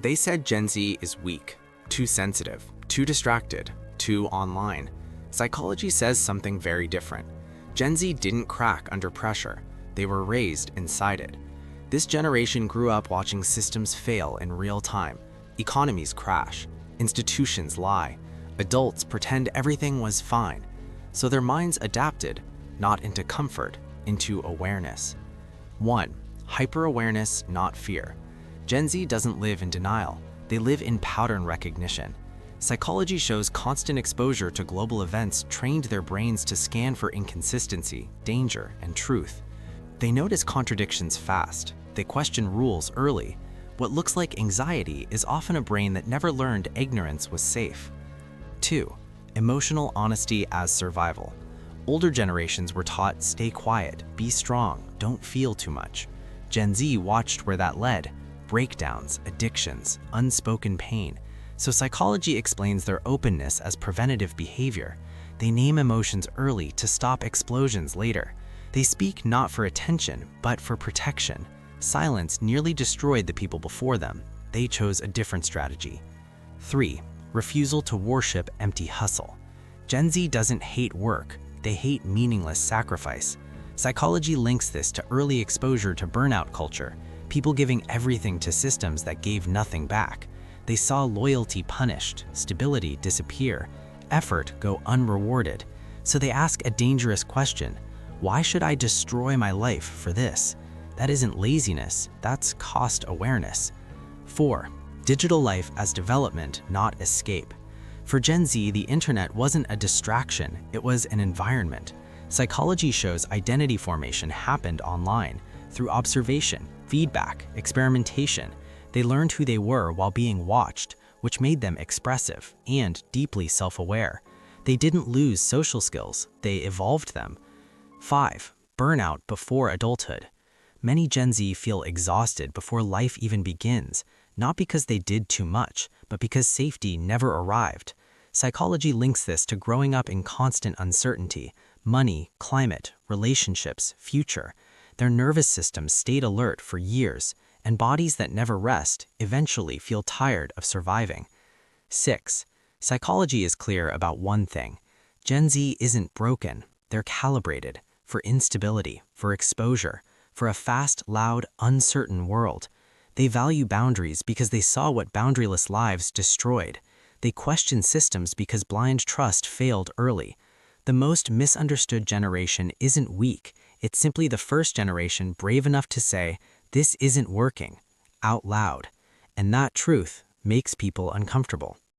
They said Gen Z is weak, too sensitive, too distracted, too online. Psychology says something very different. Gen Z didn't crack under pressure. They were raised inside it. This generation grew up watching systems fail in real time. Economies crash. Institutions lie. Adults pretend everything was fine. So their minds adapted, not into comfort, into awareness. 1. Hyper-awareness, not fear. Gen Z doesn't live in denial. They live in pattern recognition. Psychology shows constant exposure to global events trained their brains to scan for inconsistency, danger, and truth. They notice contradictions fast. They question rules early. What looks like anxiety is often a brain that never learned ignorance was safe. 2. Emotional honesty as survival. Older generations were taught, stay quiet, be strong, don't feel too much. Gen Z watched where that led: breakdowns, addictions, unspoken pain. So psychology explains their openness as preventative behavior. They name emotions early to stop explosions later. They speak not for attention, but for protection. Silence nearly destroyed the people before them. They chose a different strategy. 3. Refusal to worship empty hustle. Gen Z doesn't hate work. They hate meaningless sacrifice. Psychology links this to early exposure to burnout culture, people giving everything to systems that gave nothing back. They saw loyalty punished, stability disappear, effort go unrewarded. So they ask a dangerous question: why should I destroy my life for this? That isn't laziness, that's cost awareness. 4. Digital life as development, not escape. For Gen Z, the internet wasn't a distraction, it was an environment. Psychology shows identity formation happened online, through observation, feedback, experimentation. They learned who they were while being watched, which made them expressive and deeply self-aware. They didn't lose social skills, they evolved them. 5. Burnout before adulthood. Many Gen Z feel exhausted before life even begins, not because they did too much, but because safety never arrived. Psychology links this to growing up in constant uncertainty: money, climate, relationships, future. Their nervous systems stayed alert for years, and bodies that never rest eventually feel tired of surviving. 6. Psychology is clear about one thing: Gen Z isn't broken, they're calibrated for instability, for exposure, for a fast, loud, uncertain world. They value boundaries because they saw what boundaryless lives destroyed. They question systems because blind trust failed early. The most misunderstood generation isn't weak, it's simply the first generation brave enough to say, "This isn't working," out loud. And that truth makes people uncomfortable.